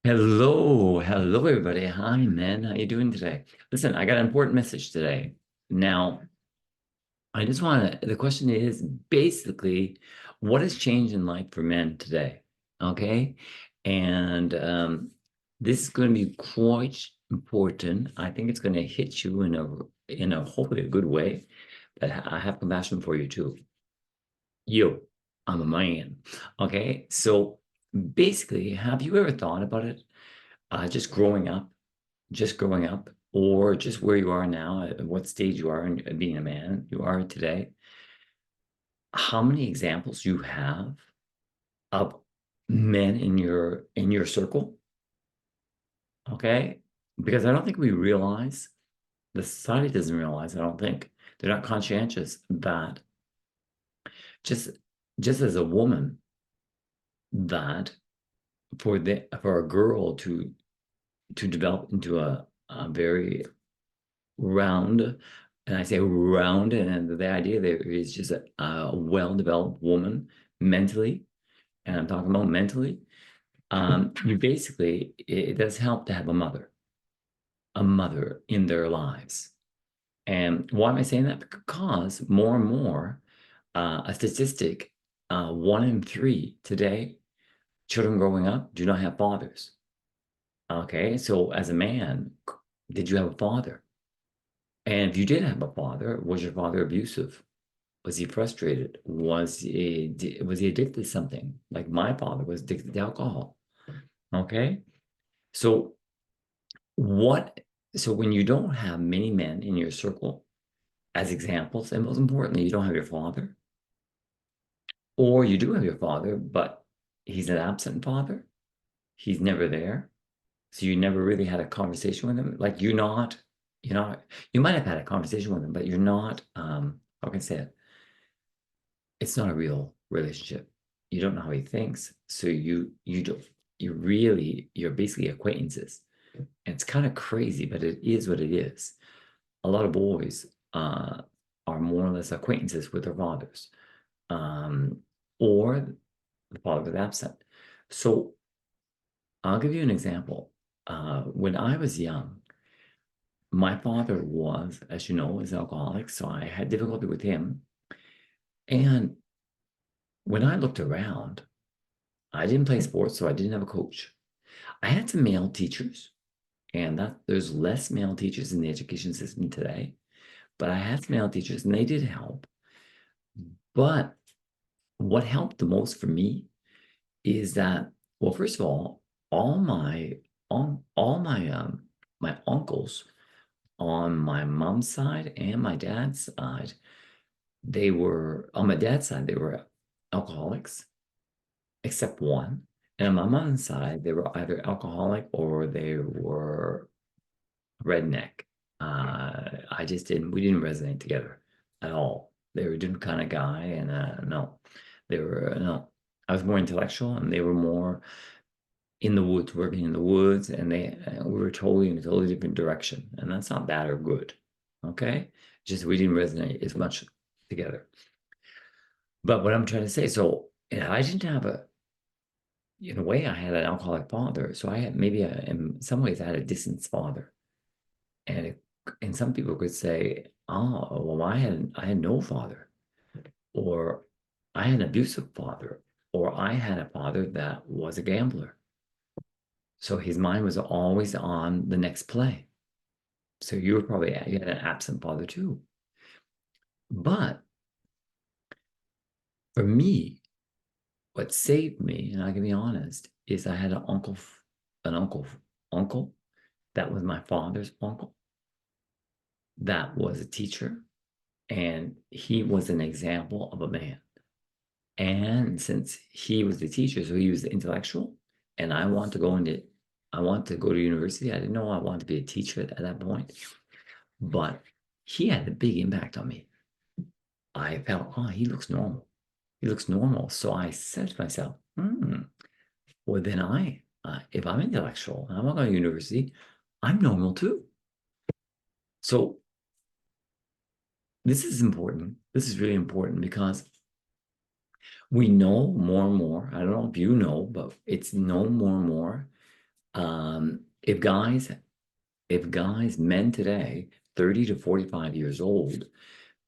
Hello, everybody. Hi, man. How you doing today? Listen, I got an important message today. Now, I just want to, the question is basically, what has changed in life for men today? Okay. And this is going to be quite important. I think it's going to hit you in a hopefully a good way, but I have compassion for you too. You, I'm a man. Okay. So basically, have you ever thought about it? Just growing up? Just growing up, or just where you are now, at what stage you are in being a man you are today, how many examples you have of men in your circle, okay? Because I don't think we realize, the society doesn't realize, I don't think, they're not conscientious that just just as a woman, that for a girl to develop into a very round, and I say round, and the idea there is just a well-developed woman mentally, and I'm talking about mentally. You basically, it does help to have a mother in their lives. And why am I saying that? Because more and more, a statistic, 1 in 3 today, children growing up do not have fathers. Okay, so as a man, did you have a father? And if you did have a father, was your father abusive? Was he frustrated? Was he addicted to something? Like my father was addicted to alcohol. Okay. So what so when you don't have many men in your circle as examples, and most importantly, you don't have your father, or you do have your father, but he's an absent father, he's never there. So you never really had a conversation with him. Like you're not, you might have had a conversation with him, but you're not, how can I say it? It's not a real relationship. You don't know how he thinks. So you don't you're basically acquaintances. And it's kind of crazy, but it is what it is. A lot of boys are more or less acquaintances with their fathers. Um, or the father was absent. So I'll give you an example. When I was young, my father was, as you know, is alcoholic, so I had difficulty with him. And when I looked around, I didn't play sports, so I didn't have a coach. I had some male teachers, and that there's less male teachers in the education system today, but I had some male teachers, and they did help. But what helped the most for me is that, well, first of all my uncles on my mom's side and my dad's side, they were on my dad's side, they were alcoholics, except one. And on my mom's side, they were either alcoholic or they were redneck. I just didn't, we didn't resonate together at all. They were a different kind of guy, and no, they were, no. I was more intellectual, and they were more in the woods, working in the woods, and we were totally in a totally different direction. And that's not bad or good. Okay. Just we didn't resonate as much together. But what I'm trying to say, so I didn't have in a way, I had an alcoholic father. So I had maybe in some ways, I had a distant father. And some people could say, oh, well, I had no father, or I had an abusive father, or I had a father that was a gambler. So his mind was always on the next play. So you had an absent father too. But for me, what saved me, and I can be honest, is I had an uncle that was my father's uncle, that was a teacher, and he was an example of a man. And since he was the teacher, so he was the intellectual, and I want to go to university. I didn't know I wanted to be a teacher at that point, but he had a big impact on me. I felt, oh, he looks normal. He looks normal. So I said to myself, well, then if I'm intellectual and I'm not going to university, I'm normal too. So this is important. This is really important because we know more and more. I don't know if you know, but it's known more and more If men today, 30 to 45 years old,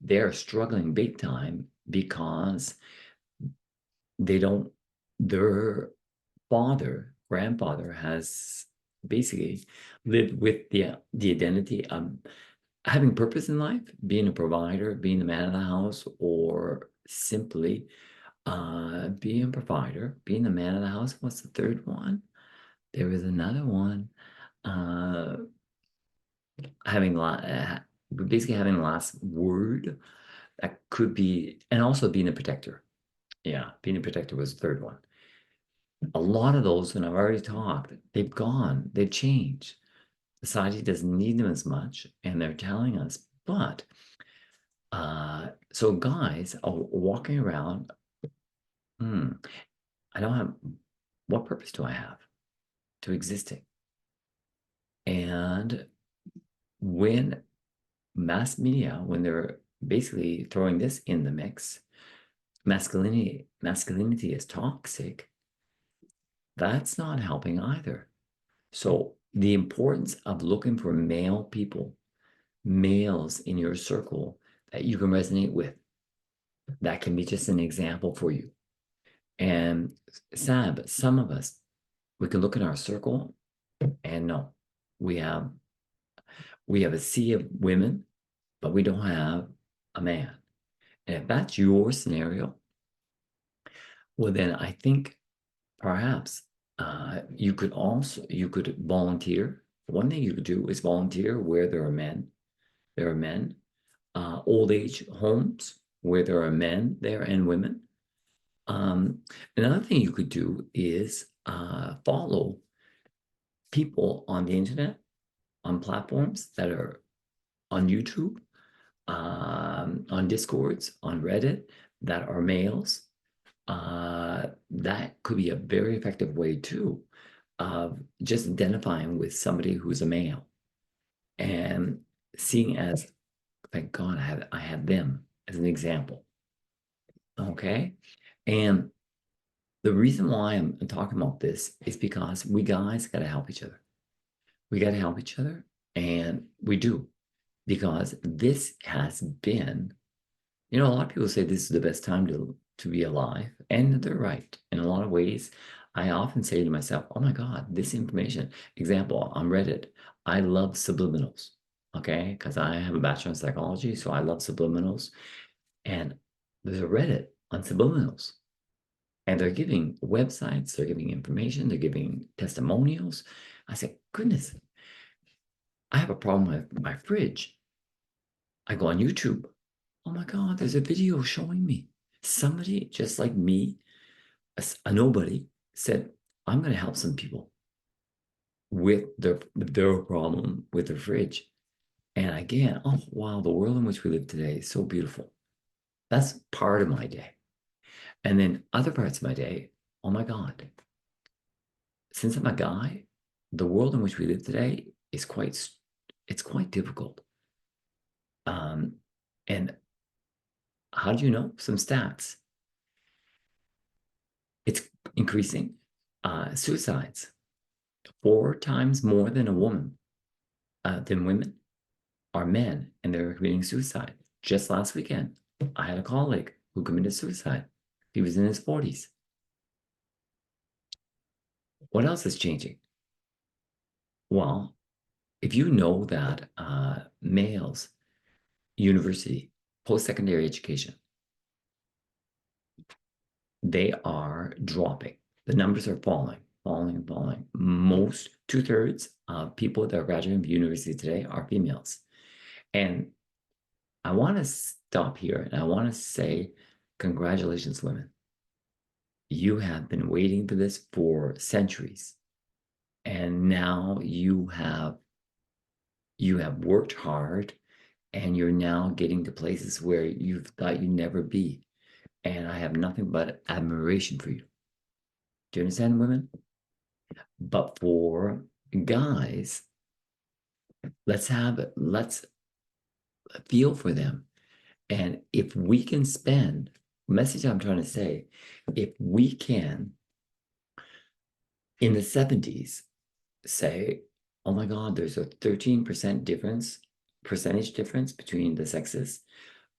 they're struggling big time because their grandfather has basically lived with the identity of having purpose in life, being a provider, being the man of the house, or simply being a provider, being the man of the house. What's the third one? There is another one. Uh, having basically having the last word. That could be, and also being a protector. Yeah, being a protector was the third one. A lot of those, when I've already talked, they've gone, they've changed. Society doesn't need them as much, and they're telling us. But so guys are walking around. I don't have. What purpose do I have to existing? And when mass media, when they're basically throwing this in the mix, masculinity is toxic. That's not helping either. So the importance of looking for male people, males in your circle that you can resonate with, that can be just an example for you. And sad, but some of us, we can look in our circle and no, we have a sea of women, but we don't have a man. And if that's your scenario, well, then I think perhaps you could volunteer. One thing you could do is volunteer where there are men. There are men. Old age homes where there are men there and women. Another thing you could do is follow people on the internet, on platforms that are on YouTube, on Discords, on Reddit, that are males. That could be a very effective way too of just identifying with somebody who's a male and seeing as, thank God I have them as an example. Okay. And the reason why I'm talking about this is because we guys got to help each other. We got to help each other. And we do, because this has been, a lot of people say this is the best time to be alive. And they're right. In a lot of ways, I often say to myself, oh my God, this information. Example, on Reddit, I love subliminals. Okay. Because I have a bachelor in psychology. So I love subliminals. And there's a Reddit on subliminals. And they're giving websites, they're giving information, they're giving testimonials. I said, goodness, I have a problem with my fridge. I go on YouTube. Oh my God, there's a video showing me. Somebody just like me, a nobody, said, I'm going to help some people with their problem with their fridge. And again, oh wow, the world in which we live today is so beautiful. That's part of my day. And then other parts of my day, oh my God, since I'm a guy, the world in which we live today is it's quite difficult. And how do you know? Some stats. It's increasing. Suicides, 4 times more than than women are men, and they're committing suicide. Just last weekend, I had a colleague who committed suicide. He was in his 40s. What else is changing? Well, if you know that males, university, post-secondary education, they are dropping. The numbers are falling, falling, falling. Most 2/3 of people that are graduating from university today are females. And I want to stop here and I want to say, congratulations, women. You have been waiting for this for centuries. And now you have worked hard and you're now getting to places where you thought you'd never be. And I have nothing but admiration for you. Do you understand, women? But for guys, let's feel for them. And if we can spend, message I'm trying to say, if we can, in the 70s, say, oh my God, there's a 13% percentage difference between the sexes.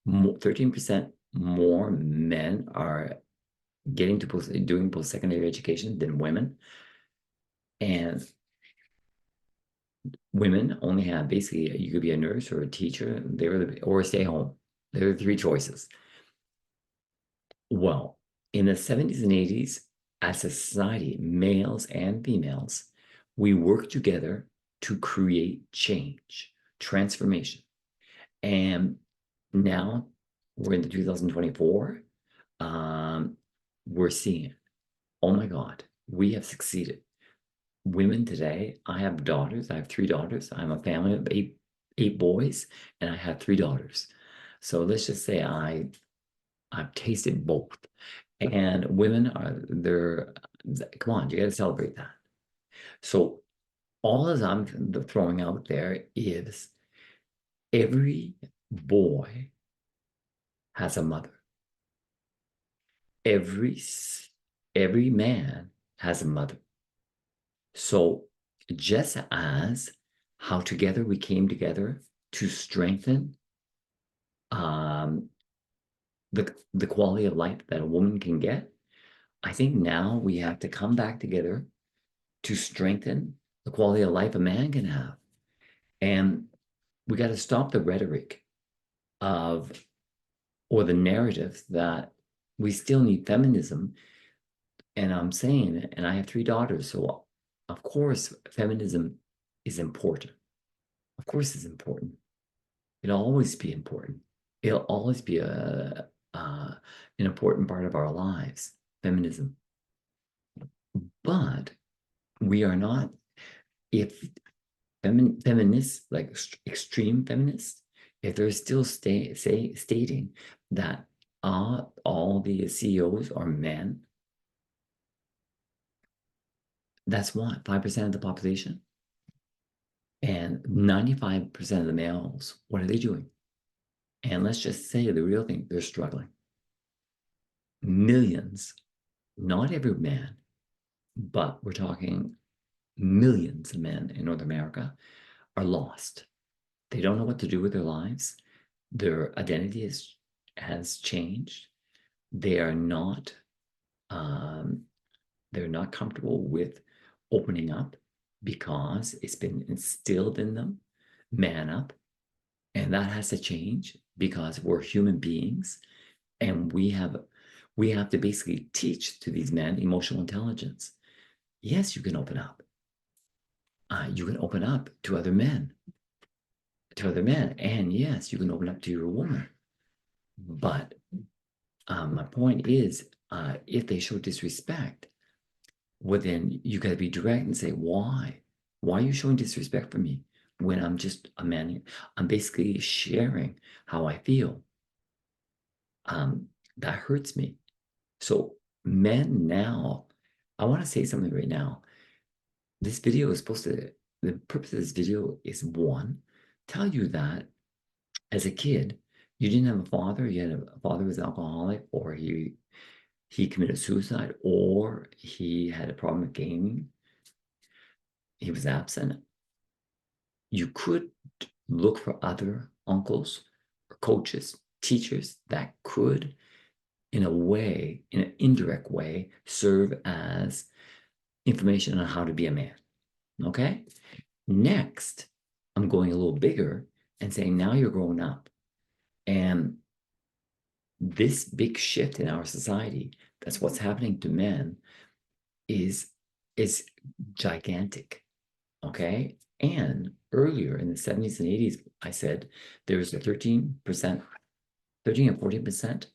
13% more men are getting to doing post-secondary education than women. And women only have basically, you could be a nurse or a teacher, or stay home. There are three choices. Well, in the 70s and 80s, as a society, males and females, we work together to create change, transformation. And now we're in the 2024. We're seeing it. Oh my God, we have succeeded. Women today, I have daughters. I have three daughters. I'm a family of eight boys, and I have three daughters. So let's just say I've tasted both. And women they're, come on, you got to celebrate that. So all as I'm throwing out there is every boy has a mother. Every man has a mother. So just as how together we came together to strengthen the quality of life that a woman can get, I think now we have to come back together to strengthen the quality of life a man can have. And we got to stop the rhetoric of, or the narrative that we still need feminism. And I'm saying it, and I have three daughters, so of course feminism is important. Of course it's important. It'll always be important. It'll always be an important part of our lives, feminism. But we are not, if feminists, like extreme feminists, if they're still stating that all the CEOs are men, that's what, 5% of the population? And 95% of the males, what are they doing? And let's just say the real thing, they're struggling. Millions, not every man, but we're talking millions of men in North America are lost. They don't know what to do with their lives. Their identity has changed. They are not they're not comfortable with opening up because it's been instilled in them, man up. And that has to change because we're human beings, and we have to basically teach to these men emotional intelligence. Yes, you can open up. You can open up to other men, and yes, you can open up to your woman. But my point is, if they show disrespect, well, then you got to be direct and say, why? Why are you showing disrespect for me when I'm just a man? I'm basically sharing how I feel. That hurts me. So men now, I want to say something right now. This video is supposed to, the purpose of this video is, one, tell you that as a kid, you didn't have a father, you had a father who was alcoholic, or he committed suicide, or he had a problem with gaming, he was absent. You could look for other uncles or coaches, teachers that could, in a way, in an indirect way, serve as information on how to be a man. Okay? Next, I'm going a little bigger and saying, now you're growing up. And this big shift in our society, that's what's happening to men, is gigantic. Okay? And earlier in the 70s and 80s, I said there was a 13% and 14%,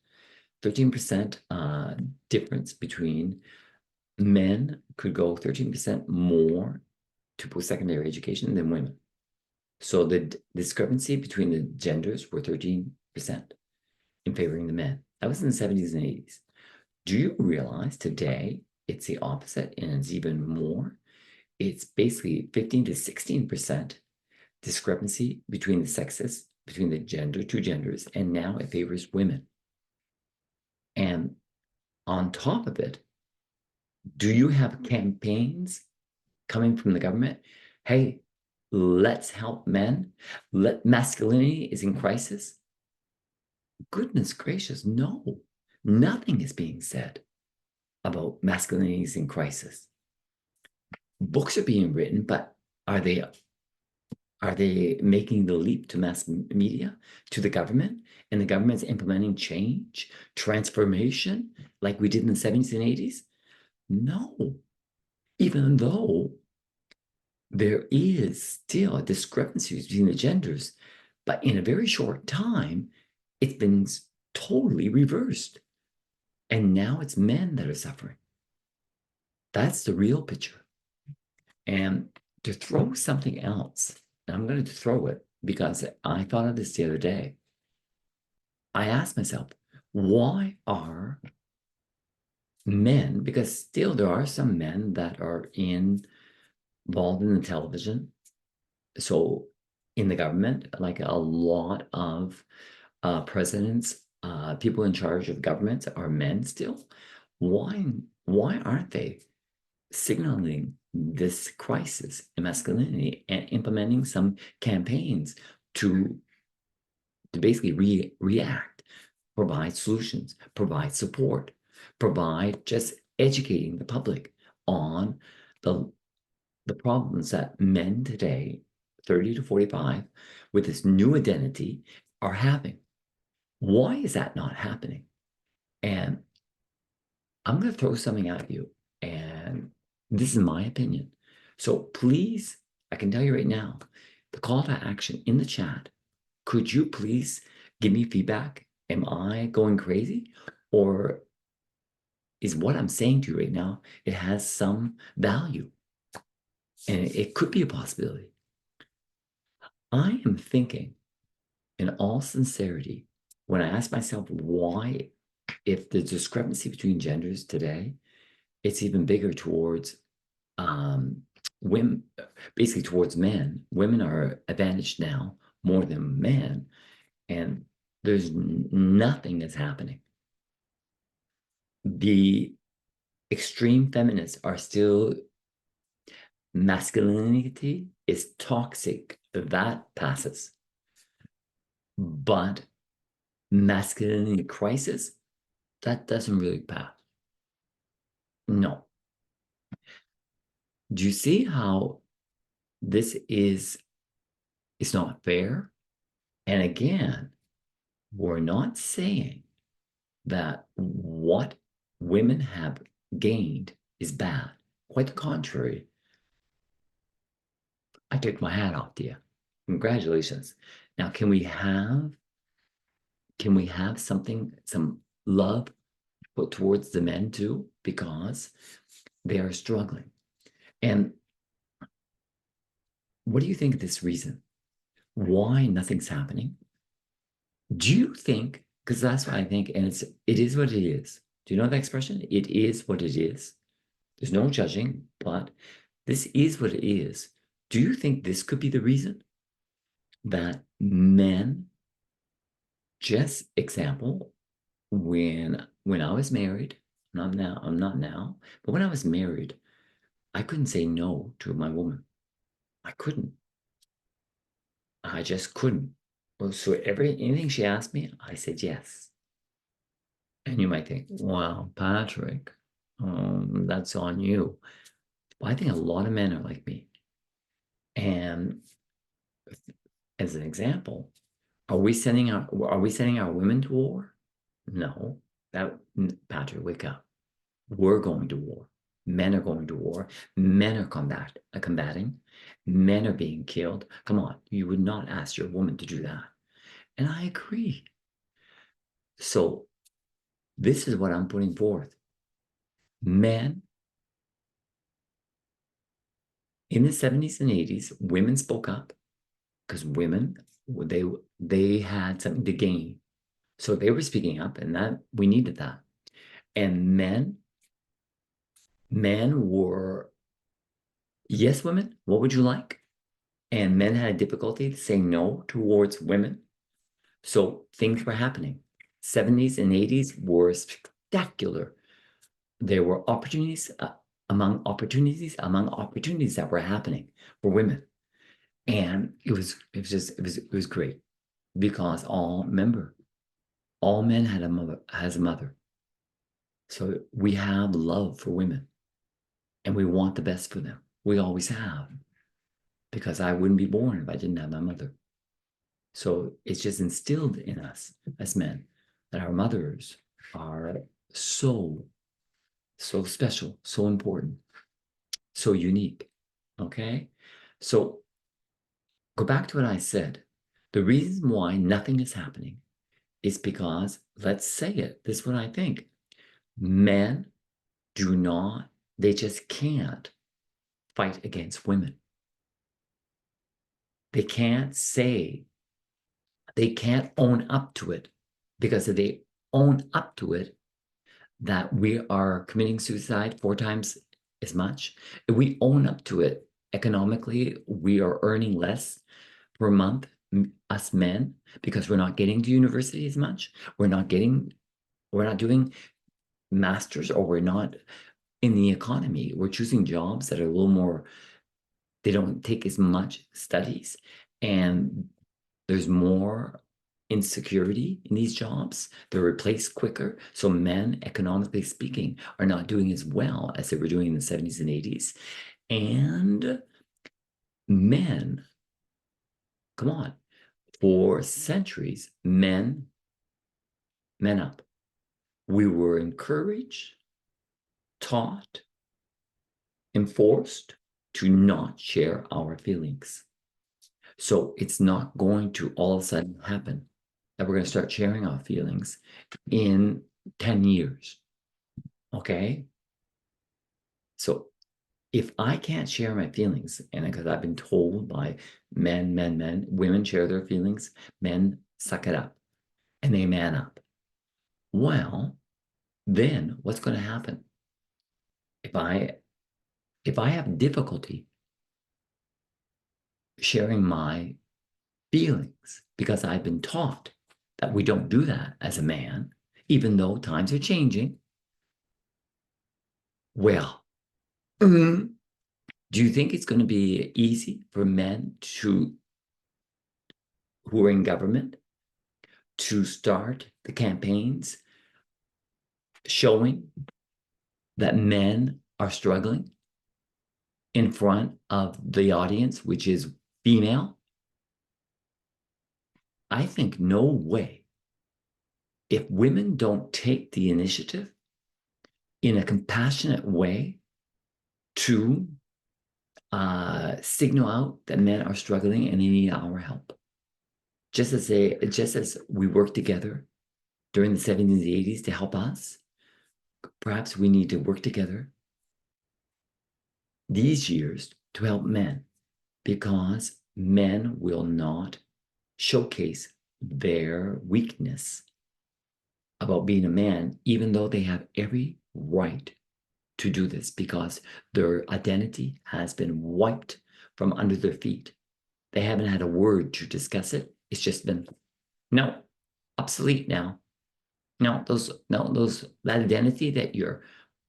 13% difference between men could go 13% more to post-secondary education than women. So the discrepancy between the genders were 13% in favoring the men. That was in the 70s and 80s. Do you realize today it's the opposite, and it's even more? It's basically 15 to 16% discrepancy between the sexes, between the two genders, and now it favors women. And on top of it, do you have campaigns coming from the government. Hey, let's help men. Masculinity is in crisis. Goodness gracious, no. Nothing is being said about masculinity is in crisis. Books are being written, but are they making the leap to mass media, to the government, and the government's implementing change, transformation, like we did in the 70s and 80s? No. Even though there is still a discrepancy between the genders, but in a very short time, it's been totally reversed. And now it's men that are suffering. That's the real picture. And to throw something else, and I'm going to throw it because I thought of this the other day. I asked myself, why are men, because still there are some men that are involved in the television, so in the government, like a lot of presidents, people in charge of governments are men still. Why aren't they signaling this crisis in masculinity and implementing some campaigns to basically react, provide solutions, provide support, provide just educating the public on the problems that men today, 30 to 45, with this new identity are having. Why is that not happening? And I'm going to throw something at you, and this is my opinion. So please, I can tell you right now, the call to action in the chat, could you please give me feedback? Am I going crazy? Or is what I'm saying to you right now, it has some value? And it could be a possibility. I am thinking, in all sincerity, when I ask myself why, if the discrepancy between genders today, it's even bigger towards women, basically towards men. Women are advantaged now more than men, and there's nothing that's happening. The extreme feminists are still, masculinity is toxic, that passes. But masculinity crisis, that doesn't really pass. No. Do you see how this is, it's not fair? And again, we're not saying that what women have gained is bad. Quite the contrary. I take my hat off to you. Congratulations. Now, can we have something, some love put towards the men too? Because they are struggling. And what do you think of this reason? Why nothing's happening? Do you think, because that's what I think, and it is what it is. Do you know that expression? It is what it is. There's no judging, but this is what it is. Do you think this could be the reason that men, just example, when I was married, I'm not now, but when I was married, I couldn't say no to my woman. I couldn't. I just couldn't. Well, so anything she asked me, I said yes. And you might think, wow, Patrick, that's on you. Well, I think a lot of men are like me. And as an example, are we sending our women to war? No. Patrick, wake up. We're going to war. Men are going to war. Men are combating. Men are being killed. Come on, you would not ask your woman to do that. And I agree. So this is what I'm putting forth. Men in the 70s and 80s, women spoke up because women, they had something to gain. So they were speaking up, and that we needed that. And men were, yes, women, what would you like? And men had difficulty saying no towards women. So things were happening. 70s and 80s were spectacular. There were opportunities among opportunities that were happening for women. And it was great because all men has a mother. So we have love for women and we want the best for them. We always have, because I wouldn't be born if I didn't have my mother. So it's just instilled in us as men that our mothers are so special, so important, so unique. Okay? So go back to what I said. The reason why nothing is happening is because, let's say it, this is what I think. Men they just can't fight against women. They can't own up to it, because if they own up to it, that we are committing suicide 4 times as much. If we own up to it, economically, we are earning less per month, us men, because we're not getting to university as much. We're not doing masters, or we're not in the economy. We're choosing jobs that are a little more, they don't take as much studies, and there's more insecurity in these jobs. They're replaced quicker. So men, economically speaking, are not doing as well as they were doing in the 70s and 80s. And men, come on, for centuries, men up. We were encouraged, taught, enforced to not share our feelings. So it's not going to all of a sudden happen that we're going to start sharing our feelings in 10 years. Okay? So if I can't share my feelings, and because I've been told by men, women share their feelings, men suck it up and they man up. Well, then what's going to happen? If I have difficulty sharing my feelings because I've been taught that we don't do that as a man, even though times are changing, well, do you think it's going to be easy for men who are in government to start the campaigns showing that men are struggling in front of the audience, which is female? I think no way. If women don't take the initiative in a compassionate way to signal out that men are struggling and they need our help, just as we worked together during the 70s and 80s to help us, perhaps we need to work together these years to help men, because men will not showcase their weakness about being a man, even though they have every right to do this, because their identity has been wiped from under their feet. They haven't had a word to discuss it. It's just been, no, obsolete now. No, that identity that your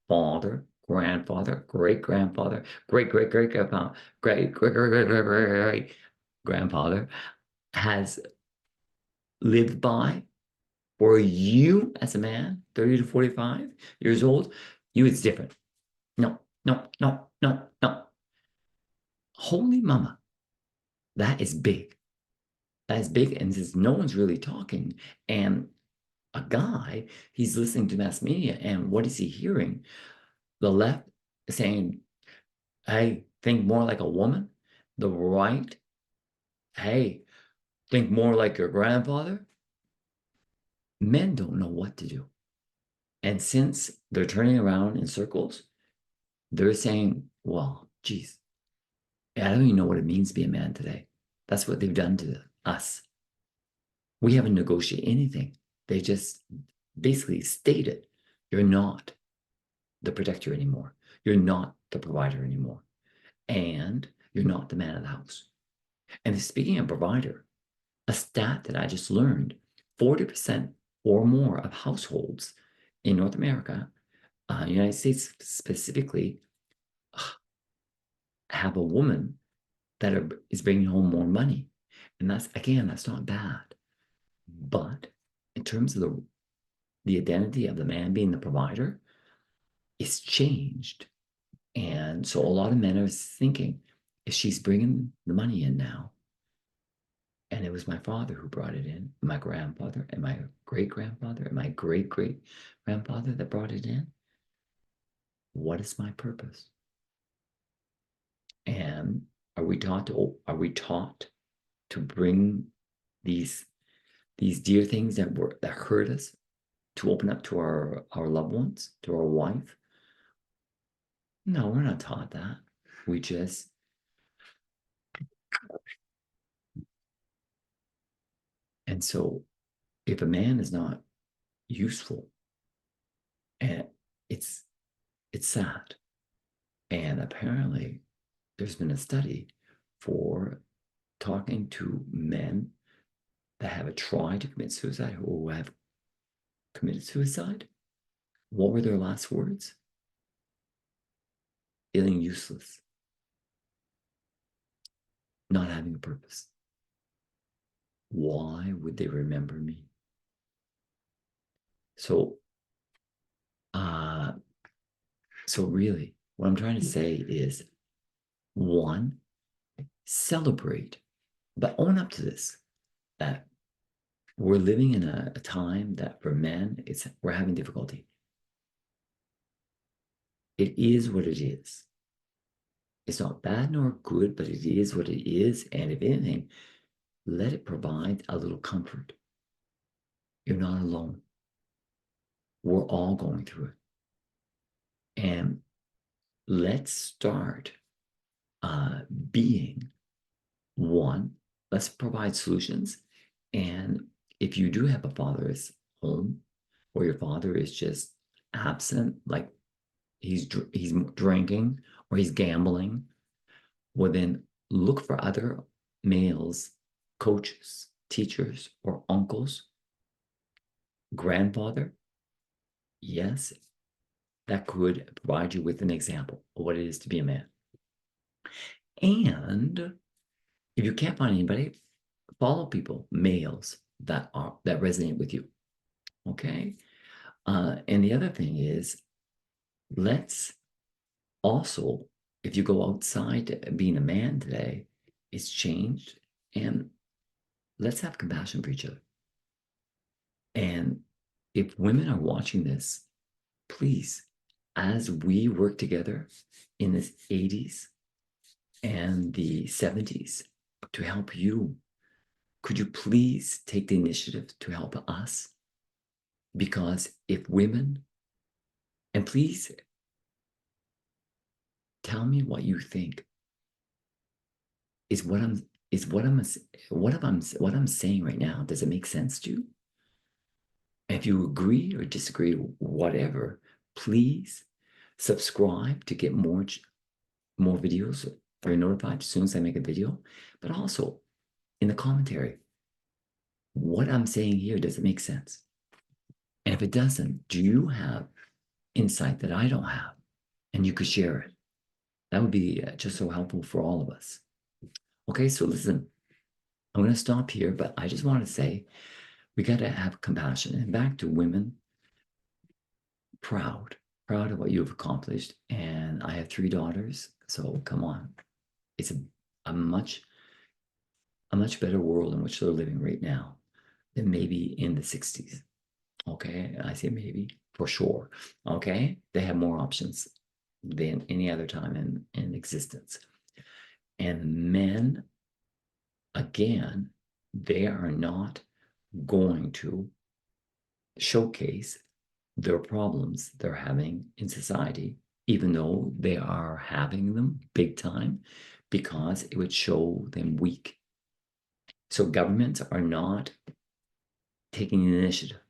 father, grandfather, great-grandfather, great-great-great-grandfather, great-great-great-great-great-grandfather has lived by, for you as a man, 30 to 45 years old, it's different. No. Holy mama, that is big. That is big, and since no one's really talking, and a guy, he's listening to mass media, and what is he hearing? The left saying, hey, think more like a woman. The right, hey, think more like your grandfather. Men don't know what to do. And since they're turning around in circles, they're saying, well, geez, I don't even know what it means to be a man today. That's what they've done to us. We haven't negotiated anything. They just basically stated, you're not the protector anymore. You're not the provider anymore. And you're not the man of the house. And speaking of provider, a stat that I just learned, 40% or more of households in North America, United States specifically, have a woman that is bringing home more money. And that's, again, that's not bad. But in terms of the identity of the man being the provider, it's changed. And so a lot of men are thinking, if she's bringing the money in now, and it was my father who brought it in, my grandfather, and my great-grandfather, and my great-great-grandfather that brought it in, what is my purpose? And are we taught to bring these dear things that hurt us, to open up to our loved ones, to our wife? No, we're not taught that. We just, and so if a man is not useful, and it's sad. And apparently there's been a study for talking to men that have tried to commit suicide or who have committed suicide. What were their last words? Feeling useless, not having a purpose. Why would they remember me? So, so really, what I'm trying to say is, one, celebrate, but own up to this, that we're living in a time that for men, we're having difficulty. It is what it is. It's not bad nor good, but it is what it is. And if anything, let it provide a little comfort. You're not alone. We're all going through it. And let's start being one. Let's provide solutions. And if you do have a father's home, or your father is just absent, like he's drinking or he's gambling, well, then look for other males, coaches, teachers, or uncles, grandfather. Yes, that could provide you with an example of what it is to be a man. And if you can't find anybody, follow people, males that resonate with you. Okay. And the other thing is, let's also, if you go outside being a man today, it's changed. And let's have compassion for each other. And if women are watching this, please, as we work together in the 80s and the 70s to help you, could you please take the initiative to help us? Because if women, and please tell me what you think, is what I'm saying right now, does it make sense to you? And if you agree or disagree, whatever, please subscribe to get more videos, or you're notified as soon as I make a video. But also in the commentary, what I'm saying here, does it make sense? And if it doesn't, do you have insight that I don't have? And you could share it. That would be just so helpful for all of us. Okay, so listen, I'm going to stop here, but I just want to say we got to have compassion. And back to women, proud of what you've accomplished. And I have 3 daughters, so come on. It's a much better world in which they're living right now than maybe in the 60s. Okay, I say maybe, for sure. Okay, they have more options than any other time in existence. And men, again, they are not going to showcase their problems they're having in society, even though they are having them big time, because it would show them weak. So governments are not taking the initiative.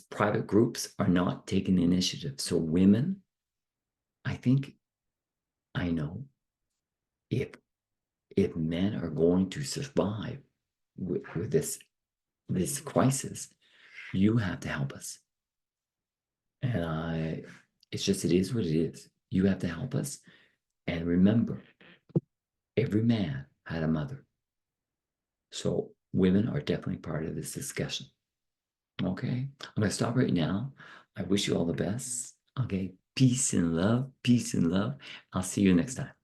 Private groups are not taking the initiative. So women, I know if men are going to survive with this crisis, you have to help us. And it is what it is. You have to help us. And remember, every man had a mother. So women are definitely part of this discussion. Okay, I'm going to stop right now. I wish you all the best. Okay, peace and love. Peace and love. I'll see you next time.